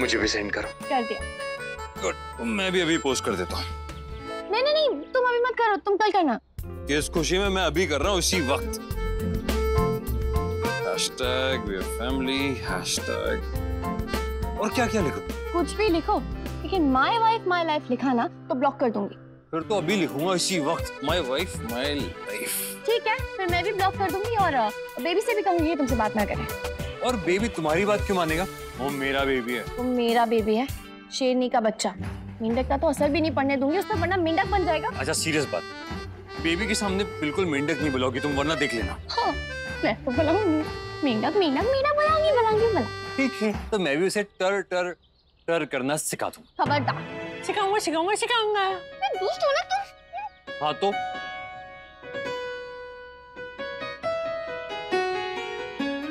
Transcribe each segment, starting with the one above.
मुझे भी सेंड करो। कर दिया। गुड, मैं भी अभी पोस्ट कर देता हूँ। नहीं नहीं नहीं, तुम अभी मत करो, तुम कल करना। इस खुशी में मैं अभी कर रहा हूँ इसी वक्त। Hashtag we are family, hashtag और क्या क्या लिखो? कुछ भी लिखो, लेकिन माय वाइफ माय लाइफ लिखा ना तो ब्लॉक कर दूंगी। फिर तो अभी लिखूंगा इसी वक्त, माय वाइफ माय लाइफ। ठीक है, फिर मैं भी ब्लॉक कर दूंगी और बेबी से भी कहूंगी तुमसे बात ना करे। और बेबी तुम्हारी बात क्यों मानेगा? वो मेरा बेबी है। वो मेरा बेबी है, शेरनी का बच्चा। मेंढक का तो असर भी नहीं पड़ने दूंगी उस पर, वरना मेंढक बन जाएगा। अच्छा सीरियस बात, बेबी के सामने बिल्कुल मेंढक नहीं बुलाओगी तुम, वरना देख लेना। हाँ, मैं तो बुलाऊंगी, मेंढक मेंढक मेंढक बुलाऊंगी। ठीक है, तो मैं भी उसे टर टर टर करना सिखा दूँ। खबरदार। सिखाऊंगा। दुष्ट हो ना तुम। हाँ तो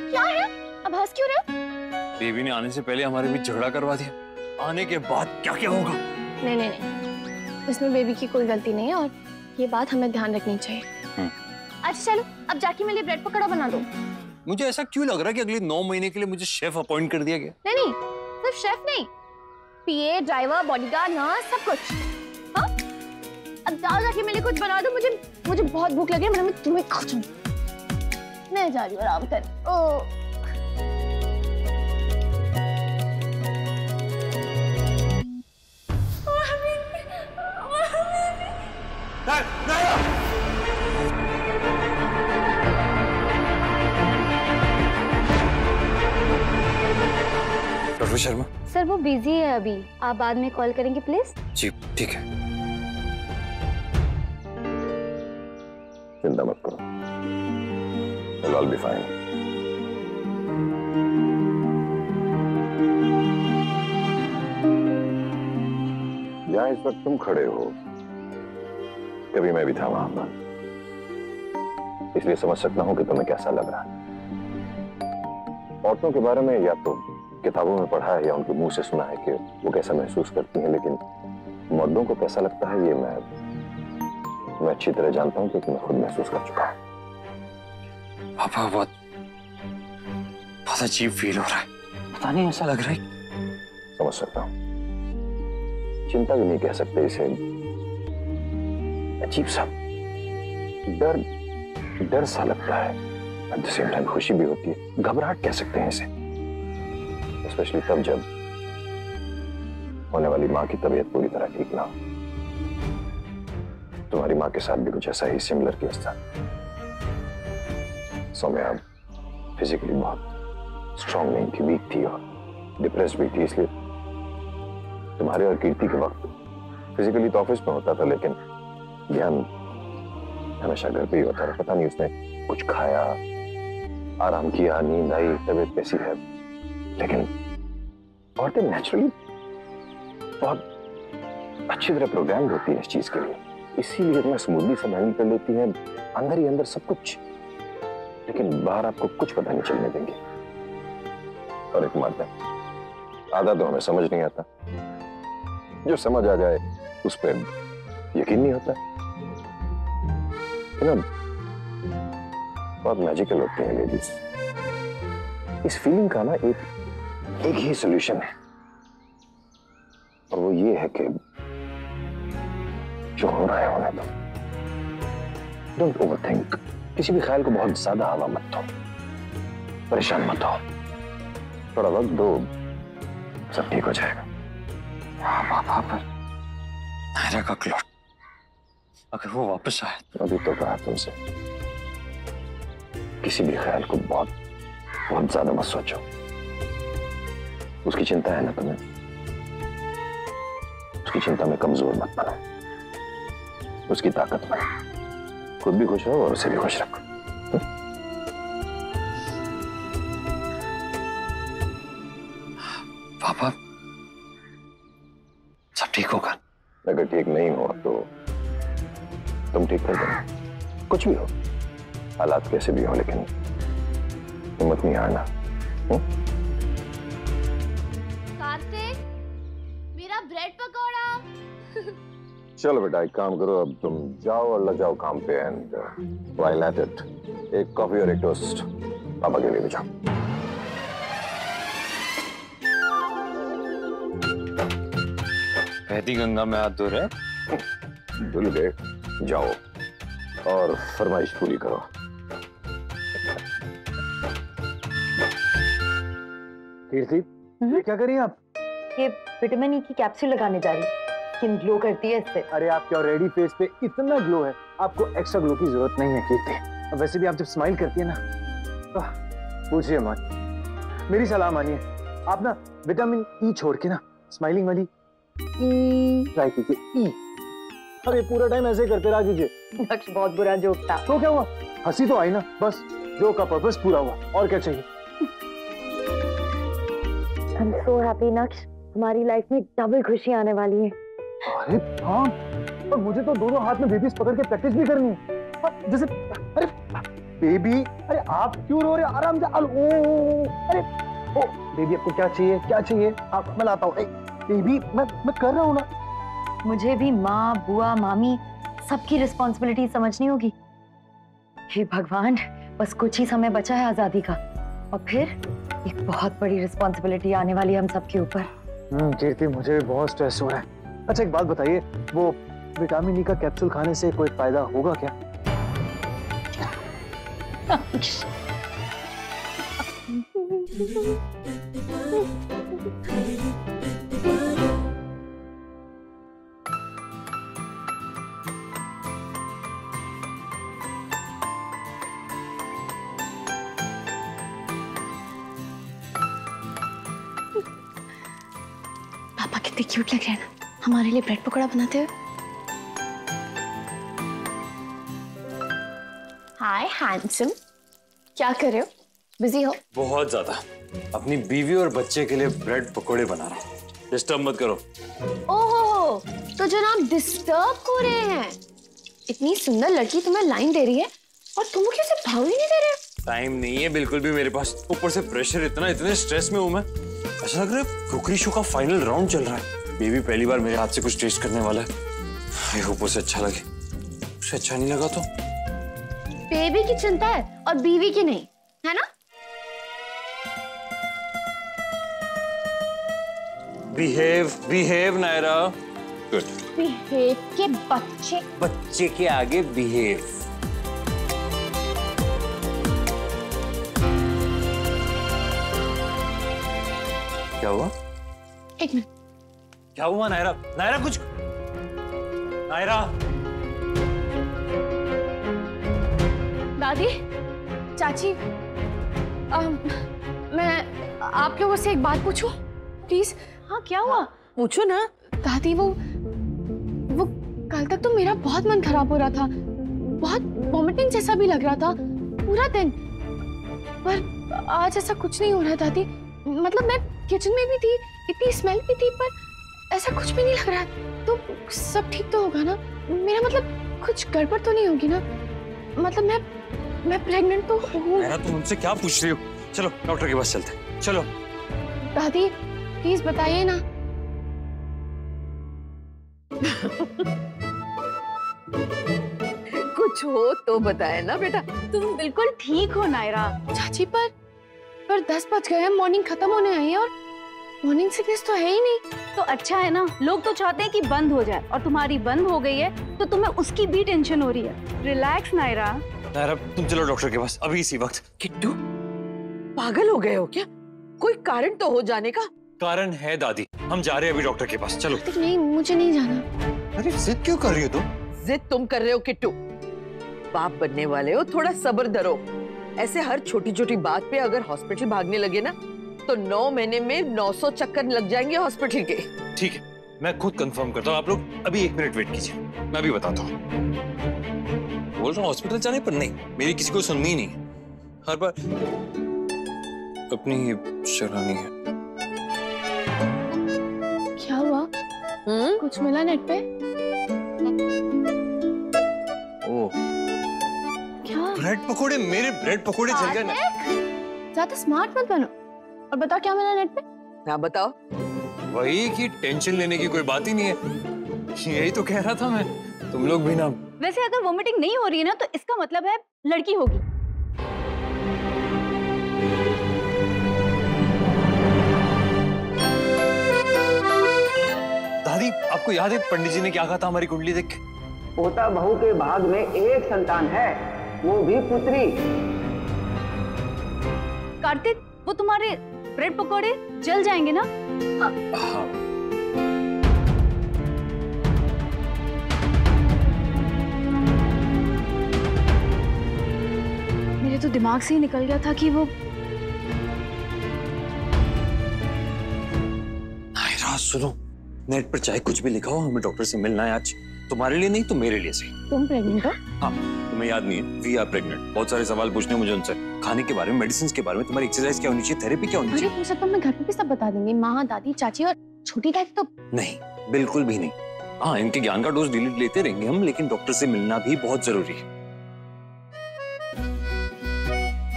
क्या है, अब हंस क्यों रहे हो? बेबी ने आने से पहले हमारे बीच झगड़ा करवा दिया, आने के बाद क्या क्या होगा? नहीं नहीं नहीं, इसमें बेबी की कोई गलती नहीं है और ये बात हमें ध्यान रखनी चाहिए। अच्छा चलो, अब जाके मेरे लिए ब्रेड पकौड़ा बना दो। मुझे ऐसा क्यों लग रहा है कि अगले 9 महीने के लिए मुझे शेफ अपॉइंट कर दिया गया? नहीं नहीं, सिर्फ शेफ नहीं, पीए, ड्राइवर, बॉडीगार्ड, नर्स, सब कुछ। हाँ, अब जाओ जाके मेरे लिए कुछ बना दो, मुझे बहुत भूख लगी है, मैं तुम्हें खा जाऊं। मैं जा रही हूँ आराम कर। ओ डॉक्टर शर्मा। सर वो बिजी है अभी, आप बाद में कॉल करेंगे प्लीज। जी ठीक है। चिंता मत करो, It'll all be fine. जहां इस वक्त तुम खड़े हो, कभी मैं भी था वहां पर, इसलिए समझ सकता हूं कि तुम्हें कैसा लग रहा है। औरतों के बारे में या तो किताबों में पढ़ा है या उनके मुंह से सुना है कि वो कैसा महसूस करती हैं, लेकिन मर्दों को कैसा लगता है ये मैं अच्छी तरह जानता हूं क्योंकि मैं खुद महसूस कर चुका हूं। पापा बहुत अजीब फील हो रहा है, पता नहीं ऐसा लग रहा है। समझ सकता हूं, चिंता भी नहीं कह सकते इसे, अजीब सा डर सा लगता है, एट द सेम टाइम खुशी भी होती है, घबराहट कह सकते हैं इसे, स्पेशली तब जब होने वाली माँ की तबीयत पूरी तरह ठीक ना हो। तुम्हारी माँ के साथ भी कुछ ऐसा ही सिमिलर केस था। सौम्या फिजिकली बहुत स्ट्रांग नहीं थी, वीक थी और डिप्रेस्ड भी थी, इसलिए तुम्हारे और कीर्ति के वक्त फिजिकली तो ऑफिस में होता था, लेकिन ध्यान हमेशा घर पे ही होता था। पता नहीं उसने कुछ खाया, आराम किया, नींद आई, तबीयत कैसी है, लेकिन औरतें नेचुरली बहुत अच्छी तरह प्रोग्राम होती है इस चीज के लिए, इसीलिए इतना स्मूथली सब हैंडल कर लेती है, अंदर ही अंदर सब कुछ, लेकिन बाहर आपको कुछ पता नहीं चलने देंगे। और एक मर्द है, आधा तो हमें समझ नहीं आता, जो समझ आ जाए उस पर यकीन नहीं होता। बहुत मैजिकल होती हैं लेडीज। इस फीलिंग का ना एक ही सॉल्यूशन है, और वो ये है कि जो हो रहा है होने दो। डोंट ओवरथिंक, किसी भी ख्याल को बहुत ज्यादा हवा मत दो, परेशान मत हो, थोड़ा वक्त दो, सब ठीक हो जाएगा। पापा पर नायरा का क्लॉट, अगर वो वापस आए। अभी तो कहा तुमसे, किसी भी ख्याल को बहुत ज्यादा मत सोचो। उसकी चिंता है ना तुम्हें, उसकी चिंता में कमजोर मत बनो, उसकी ताकत बनो, खुद भी खुश रहो और उसे भी खुश रखो। पापा सब ठीक होगा। अगर ठीक नहीं हो तो तुम ठीक कर देना, कुछ भी हो, हालात कैसे भी हो, लेकिन हिम्मत नहीं हारना। कार्तिक, मेरा ब्रेड पकौड़ा। चलो बेटा, एक काम करो, अब तुम जाओ और लग जाओ काम पे, एंड व्हाइल एट इट एक कॉफी और एक टोस्ट पापा के लिए भी जाओ। बहती गंगा में हाथ धो रहे। धुल गए, जाओ और फरमाइश पूरी करो। कीर्ति, ये क्या करिए आप? ये विटामिन ई की कैप्सूल लगाने जा रही, स्किन ग्लो करती है इससे। अरे आपके ऑलरेडी फेस पे इतना ग्लो है, आपको एक्स्ट्रा ग्लो की जरूरत नहीं है कीर्ति। अब वैसे भी आप जब स्माइल करती है ना, तो पूछिए मत, मेरी सलाह मानिए, आप ना विटामिन ई छोड़ के ना स्माइलिंग वाली ट्राई कीजिए। ई, अरे पूरा टाइम ऐसे करते रहा कीजिए। नक्श बहुत बुरा जोक था। तो क्या हुआ, हंसी तो आई ना, बस जोक का पर्पस पूरा हुआ, और क्या चाहिए। I'm so happy नक्श, हमारी लाइफ में डबल खुशी आने वाली है। अरे हाँ, और मुझे तो दोनों हाथ में बेबीज पकड़ के प्रैक्टिस भी करनी है। जैसे अरे बेबी, अरे आप क्यों रो रहे हो, आराम से। अरे ओ बेबी, आपको क्या चाहिए, क्या चाहिए, आप मैं लाता हूँ। बेबी मैं कर रहा हूँ ना। मुझे भी माँ, बुआ, मामी सबकी रिस्पॉन्सिबिलिटी समझनी होगी। हे भगवान, बस कुछ ही समय बचा है आजादी का, और फिर एक बहुत बड़ी रिस्पॉन्सिबिलिटी आने वाली है हम सबके ऊपर। कीर्ति, मुझे भी बहुत स्ट्रेस हो रहा है। अच्छा एक बात बताइए, वो विटामिन ई का कैप्सूल खाने से कोई फायदा होगा क्या? पापा कितने क्यूट लग रहे हैं ना हमारे लिए ब्रेड पकौड़ा बनाते हुए। हाय हैंडसम, क्या कर रहे हो, बिजी हो? बहुत ज्यादा, अपनी बीवी और बच्चे के लिए ब्रेड पकोड़े बना रहा हूँ। डिस्टर्ब मत करो। ओहो, तो जनाब डिस्टर्ब हो रहे हैं। इतनी सुंदर लड़की तुम्हें लाइन दे रही है और तुम मुझे उसे भाव ही नहीं दे रहे हो। टाइम नहीं है बिल्कुल भी मेरे पास, ऊपर से प्रेशर इतने स्ट्रेस में हूँ मैं। ऐसा लग रहा है कुकरी शो का फाइनल राउंड चल रहा है। बेबी पहली बार मेरे हाथ से कुछ टेस्ट करने वाला है। आई होप उसे अच्छा लगे। उसे अच्छा नहीं लगा तो बेबी की चिंता है और बीवी की नहीं, है ना? बिहेव नायरा। गुड। बिहेव के बच्चे के आगे बिहेव। क्या हुआ? एक मिनट। क्या हुआ नायरा? नायरा कुछ, नायरा। दादी, चाची, मैं आप लोगों से एक बात पूछूं प्लीज? हाँ क्या हुआ? पूछो ना। दादी, वो कल तक तो मेरा बहुत मन खराब हो रहा था, बहुत वॉमिटिंग जैसा भी लग रहा था पूरा दिन, पर आज ऐसा कुछ नहीं हो रहा दादी। मतलब मैं किचन में भी थी, इतनी स्मेल भी थी, पर ऐसा कुछ भी नहीं लग रहा। तो सब ठीक तो होगा ना? मेरा मतलब कुछ गड़बड़ तो नहीं होगी ना? मतलब मैं प्रेग्नेंट तो हूँ। तुम मुझसे क्या पूछ रही हो? चलो डॉक्टर के पास चलते हैं, चलो। दादी प्लीज बताइए ना। कुछ हो तो बताए ना बेटा। तुम बिल्कुल ठीक हो नायरा। चाची पर 10 बज गए हैं, मॉर्निंग खत्म होने आई है और मॉर्निंग सिकनेस तो है ही नहीं। तो अच्छा है ना, लोग तो चाहते हैं कि बंद हो जाए और तुम्हारी बंद हो गई है तो तुम्हें उसकी भी टेंशन हो रही है। रिलैक्स नायरा। नायरा तुम चलो डॉक्टर के पास अभी इसी वक्त। किट्टू, पागल हो गए हो क्या? कोई कारण तो हो जाने का। कारण है दादी, हम जा रहे हैं अभी डॉक्टर के पास, चलो। नहीं, मुझे नहीं जाना। अरे जिद क्यों कर रही हो तुम? जिद तुम कर रहे हो किट्टू, बाप बनने वाले हो, थोड़ा सब्र धरो। ऐसे हर छोटी छोटी बात पे अगर हॉस्पिटल भागने लगे ना तो 9 महीने में 900 चक्कर लग जाएंगे हॉस्पिटल के। ठीक है, मैं खुद कंफर्म करता हूँ, आप लोग अभी 1 मिनट वेट कीजिए, मैं अभी बताता हूँ। बोल रहा हूँ हॉस्पिटल जाने पर नहीं, मेरी किसी को सुननी ही नहीं है, हर बार अपनी ही चलानी है। क्या हुआ? कुछ मिला नेट पे? ओ क्या? ब्रेड पकोड़े, मेरे ब्रेड पकोड़े चल गए ना। ज्यादा स्मार्ट मत बनो और बताओ क्या मिला नेट पे? हाँ बताओ। वही कि टेंशन लेने की कोई बात ही नहीं है, यही तो कह रहा था मैं। तुम लोग भी ना। वैसे अगर वोमिटिंग नहीं हो रही है ना तो इसका मतलब है लड़की होगी। दादी आपको आपको याद है पंडित जी ने क्या कहा था हमारी कुंडली देख के? पोता बहू के भाग में एक संतान है, वो भी पुत्री। कार्तिक, वो तुम्हारे ब्रेड पकौड़े जल जाएंगे ना? हाँ। मेरे तो दिमाग से ही निकल गया था कि वो नायरा सुनो, नेट पर चाहे कुछ भी लिखा हो, हमें डॉक्टर से मिलना है आज। तुम्हारे लिए नहीं तो मेरे लिए सही। तुम प्रेग्नेंट हो? हाँ, तुम्हें याद नहीं है? We are pregnant. बहुत सारे सवाल पूछने मुझे उनसे, खाने के बारे में, मेडिसिन के बारे में, तुम्हारी एक्सरसाइज क्या होनी चाहिए, थेरेपी क्या होनी अरे चाहिए। तुम सब तो मैं घर पे भी सब बता देंगे, माँ, दादी, चाची और छोटी दादी तो। नहीं, बिल्कुल भी नहीं। हाँ, इनके ज्ञान का डोज डिलीट लेते रहेंगे हम, लेकिन डॉक्टर से मिलना भी बहुत जरूरी है।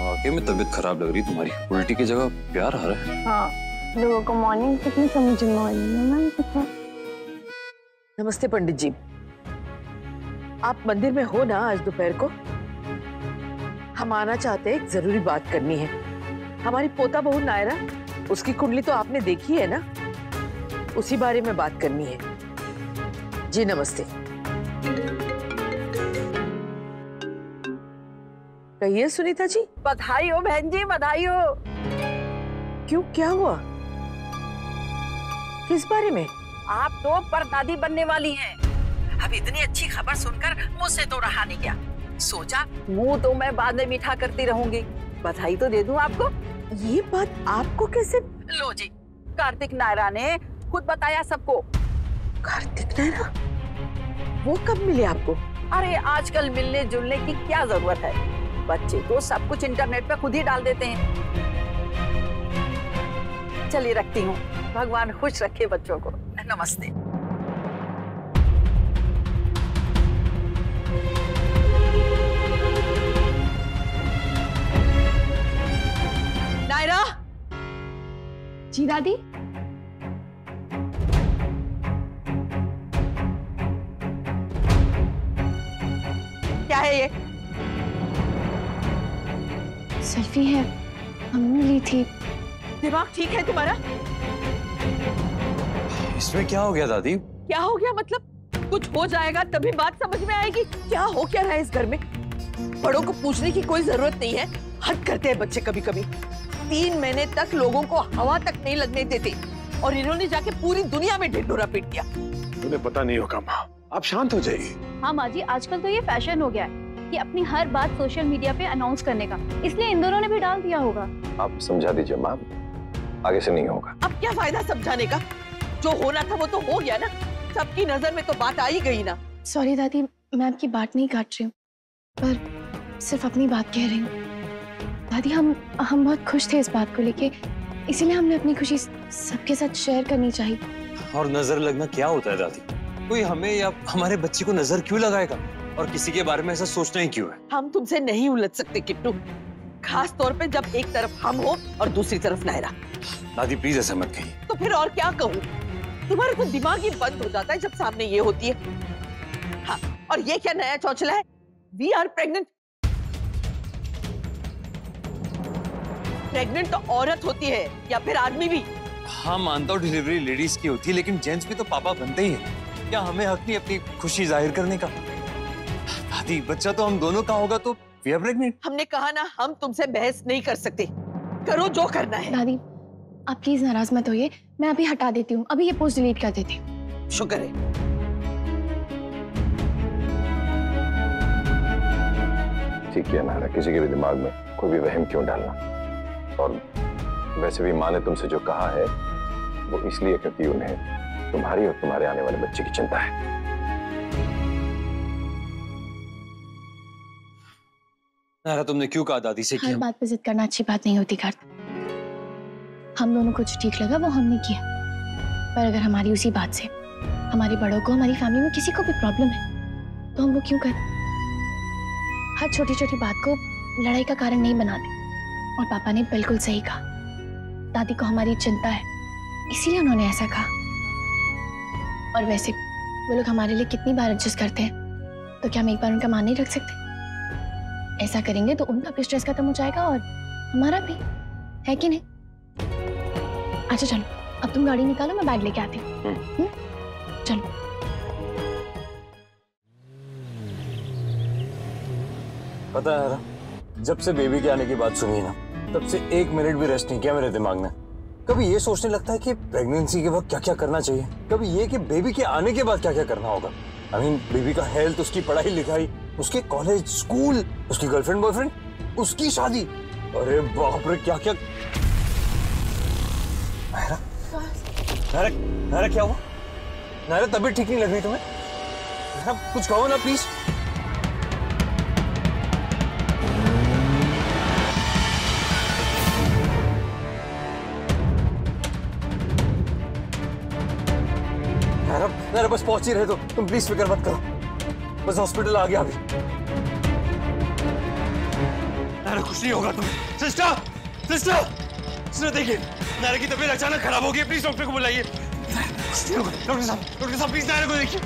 वाकई में तबीयत खराब लग रही तुम्हारी, उल्टी की जगह प्यार आ रहा है। हाँ, लोगों को मॉर्निंग कितनी समझ में आ रही है। नमस्ते पंडित जी, आप मंदिर में हो ना आज दोपहर को? हम आना चाहते हैं, एक जरूरी बात करनी है। हमारी पोता बहू नायरा, उसकी कुंडली तो आपने देखी है ना, उसी बारे में बात करनी है। जी नमस्ते। कहिए सुनीता जी। बधाई हो बहन जी, बधाई हो। क्यों, क्या हुआ? किस बारे में? आप तो परदादी बनने वाली हैं। अब इतनी अच्छी खबर सुनकर मुझसे तो रहा नहीं गया। सोचा मुंह तो मैं बाद में मीठा करती रहूंगी, बधाई तो दे दूं आपको। ये बात आपको कैसे? लो जी, कार्तिक नायरा ने खुद बताया सबको। कार्तिक नायरा? वो कब मिले आपको? अरे आजकल मिलने जुलने की क्या जरूरत है, बच्चे तो सब कुछ इंटरनेट पे खुद ही डाल देते हैं। चलिए रखती हूँ, भगवान खुश रखे बच्चों को। नमस्ते। नायरा। जी दादी। क्या है ये? सेल्फी है, हमने ली थी। दिमाग ठीक है तुम्हारा? इसमें क्या हो गया दादी? क्या हो गया मतलब? कुछ हो जाएगा तभी बात समझ में आएगी। क्या हो क्या रहा है इस घर में? बड़ों को पूछने की कोई जरूरत नहीं है। हद करते हैं बच्चे कभी कभी। 3 महीने तक लोगों को हवा तक नहीं लगने देते और इन्होंने जाके पूरी दुनिया में ढिंढोरा पीट दिया। तुम्हें पता नहीं होगा माँ, आप शांत हो जाइए। हाँ माँ जी, आजकल तो ये फैशन हो गया है कि अपनी हर बात सोशल मीडिया पे अनाउंस करने का, इसलिए इन दोनों ने भी डाल दिया होगा। आप समझा दीजिए माँ, आगे से नहीं होगा। अब क्या फायदा समझाने का? जो होना था वो तो हो गया ना, सबकी नजर में तो बात आ ही गई ना। सॉरी दादी, मैं आपकी बात नहीं काट रही हूँ, पर सिर्फ अपनी बात कह रही हूँ। दादी हम बहुत खुश थे इस बात को लेके, इसीलिए हमने अपनी खुशी सबके साथ शेयर करनी चाहिए। और नजर लगना क्या होता है दादी? कोई हमें या हमारे बच्चे को नजर क्यों लगाएगा? और किसी के बारे में ऐसा सोचना ही क्यों है? हम तुमसे नहीं उलझ सकते किट्टू, खास तौर पे जब एक तरफ हम हो और दूसरी तरफ नायरा। दादी प्लीज ऐसा मत कहिए। तो फिर और क्या कहूँ? तुम्हारा तो दिमाग ही बंद हो जाता है जब सामने ये होती है। हाँ, और ये क्या नया चौचला है? We are pregnant. प्रेग्नेंट तो औरत होती है या फिर आदमी भी। हाँ मानता हूँ डिलीवरी लेडीज की होती है, लेकिन जेंट्स भी तो पापा बनते ही हैं। क्या हमें हक नहीं अपनी खुशी जाहिर करने का? दादी बच्चा तो हम दोनों का होगा तो वी आर प्रेग्नेंट। हमने कहा ना, हम तुमसे बहस नहीं कर सकते, करो जो करना है। दादी आप प्लीज नाराज मत होइए, मैं अभी हटा देती हूँ, अभी ये पोस्ट डिलीट कर देती हूँ। शुक्र है। ठीक है नायरा, किसी के भी दिमाग में कोई भी वहम क्यों डालना। और वैसे भी माँ ने तुमसे जो कहा है वो इसलिए क्योंकि उन्हें तुम्हारी और तुम्हारे आने वाले बच्चे की चिंता है। नायरा तुमने क्यों कहा दादी से कि हर बात पे जिद करना अच्छी बात नहीं होती कार्तिक। हम दोनों को जो ठीक लगा वो हमने किया, पर अगर हमारी उसी बात से हमारे बड़ों को, हमारी फैमिली में किसी को भी प्रॉब्लम है तो हम वो क्यों करें? हर छोटी छोटी बात को लड़ाई का कारण नहीं बनाते। और पापा ने बिल्कुल सही कहा, दादी को हमारी चिंता है इसीलिए उन्होंने ऐसा कहा। और वैसे वो लोग हमारे लिए कितनी बार एडजस्ट करते हैं, तो क्या हम एक बार उनका मान नहीं रख सकते? ऐसा करेंगे तो उनका भी स्ट्रेस खत्म हो जाएगा और हमारा भी, है कि नहीं? अच्छा चलो, अब तुम गाड़ी निकालो, मैं बैग लेके आती हूँ। चलो। पता है यार, जब से बेबी के आने की बात सुनी ना, तब से 1 मिनट भी रेस्ट नहीं किया मेरे दिमाग ने। कभी ये सोचने लगता है कि प्रेगनेंसी के वक्त क्या क्या करना चाहिए, कभी ये कि बेबी के आने के बाद क्या क्या करना होगा। आई मीन बेबी का हेल्थ, उसकी पढ़ाई लिखाई, उसके कॉलेज, स्कूल, उसकी गर्लफ्रेंड बॉयफ्रेंड, उसकी शादी। अरे बाप रे, क्या क्या। नायरा, नायरा, नायरा क्या हुआ? नायरा तबीयत ठीक नहीं लग रही तुम्हें? नायरा कुछ कहो ना प्लीज। नायरा बस पहुंच ही रहे तो तुम प्लीज फिक्र मत करो, बस हॉस्पिटल आ गया अभी। नायरा कुछ नहीं होगा तुम्हें। सिस्टर, सिस्टर, सिस्टर देखिए, नायरा की तबीयत अचानक खराब हो गई, प्लीज डॉक्टर को बुलाइए। कुछ नहीं होगा। डॉक्टर साहब प्लीज नायरा को देखिए।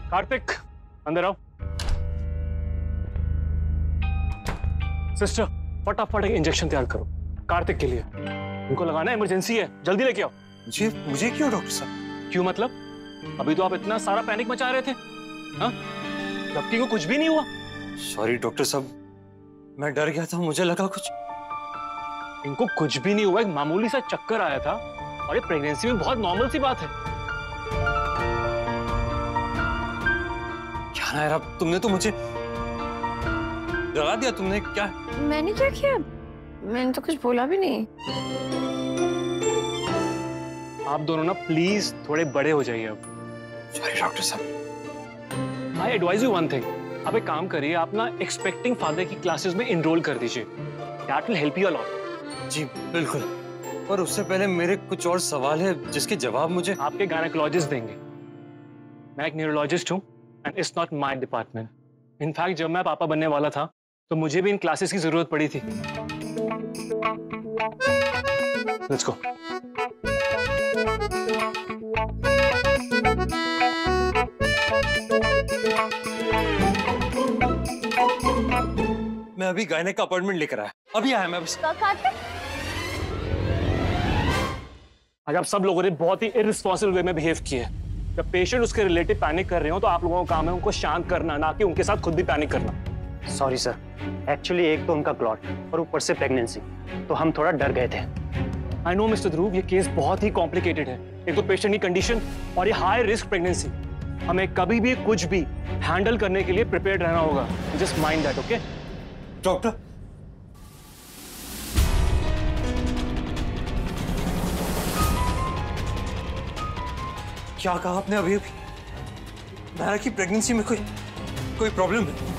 कार्तिक, अंदर आओ। सिस्टर, फटाफट एक इंजेक्शन तैयार करो कार्तिक के लिए, उनको लगाना है, इमरजेंसी है, जल्दी लेके आओ। मुझे क्यों डॉक्टर साहब? क्यों मतलब? अभी तो आप इतना सारा पैनिक मचा रहे थे, हाँ? जबकि को कुछ भी नहीं हुआ। सॉरी डॉक्टर साहब, मैं डर गया था, मुझे लगा कुछ। इनको कुछ भी नहीं हुआ, एक मामूली सा चक्कर आया था और ये प्रेगनेंसी में बहुत नॉर्मल सी बात है। नायरा, तुमने तो मुझे डरा दिया। तुमने क्या? मैंने क्या किया? मैंने तो कुछ बोला भी नहीं। आप दोनों ना प्लीज थोड़े बड़े हो जाइए अब। सॉरी डॉक्टर साहब। I advise you one thing, आप एक काम करिए, आप ना एक्सपेक्टिंग फादर की क्लासेस में एनरोल कर दीजिए, that will help you a lot. जी बिल्कुल, पर उससे पहले मेरे कुछ और सवाल है जिसके जवाब मुझे आपके गायनेकोलॉजिस्ट देंगे। मैं एक न्यूरोलॉजिस्ट हूँ and it's not my department. In fact जब मैं पापा बनने वाला था तो मुझे भी इन क्लासेस की जरूरत पड़ी थी। Let's go. मैं अभी गायनेक का अपॉइंटमेंट लेकर आया, अभी आया मैं बस। आज आप सब लोगों ने बहुत ही इररिस्पॉन्सिबल वे में बिहेव किया है। जब पेशेंट उसके रिलेटिव पैनिक कर रहे हो तो आप लोगों का काम है उनको शांत करना, ना कि उनके साथ खुद भी पैनिक करना। सॉरी सर, एक्चुअली एक तो उनका क्लॉट और ऊपर से प्रेगनेंसी, तो हम थोड़ा डर गए थे। आई नो मिस्टर ध्रुव, ये केस बहुत ही कॉम्प्लिकेटेड है। एक तो पेशेंट की कंडीशन और ये हाई रिस्क प्रेगनेंसी। हमें कभी भी कुछ भी हैंडल करने के लिए प्रिपेयर्ड रहना होगा। Just mind that, okay? Doctor, क्या कहा आपने अभी? नायरा की प्रेगनेंसी में कोई प्रॉब्लम है?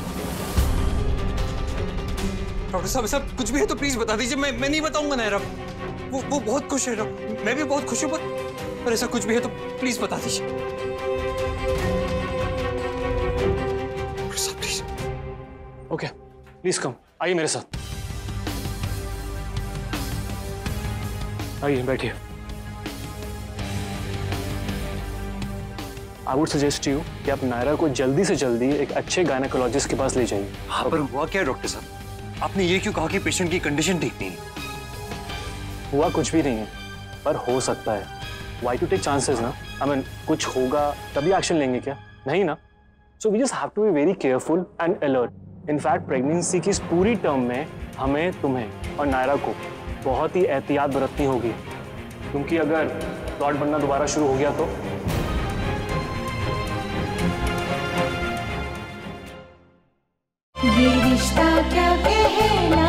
डॉक्टर साहब कुछ भी है तो प्लीज बता दीजिए। मैं नहीं बताऊंगा नायरा, वो बहुत खुश है, मैं भी बहुत खुश हूं, पर ऐसा कुछ भी है तो प्लीज बता दीजिए। डॉक्टर साहब प्लीज। ओके, प्लीज कम, आइए मेरे साथ, आइए बैठिए। आई वुड सजेस्ट यू कि आप नायरा को जल्दी से जल्दी एक अच्छे गायनेकोलॉजिस्ट के पास ले जाइए। हाँ, पर हुआ क्या डॉक्टर साहब? आपने ये क्यों कहा कि पेशेंट की कंडीशन ठीक नहीं है? हुआ कुछ भी नहीं है, पर हो सकता है। वाई टू टेक चांसेस ना? आई मीन कुछ होगा तभी एक्शन लेंगे क्या? नहीं ना? So we just have to be very careful and alert. In fact pregnancy की इस पूरी टर्म में हमें, तुम्हें और नायरा को बहुत ही एहतियात बरतनी होगी, क्योंकि अगर क्लॉट बनना दोबारा शुरू हो गया तो ये रिश्ता क्या कहलाता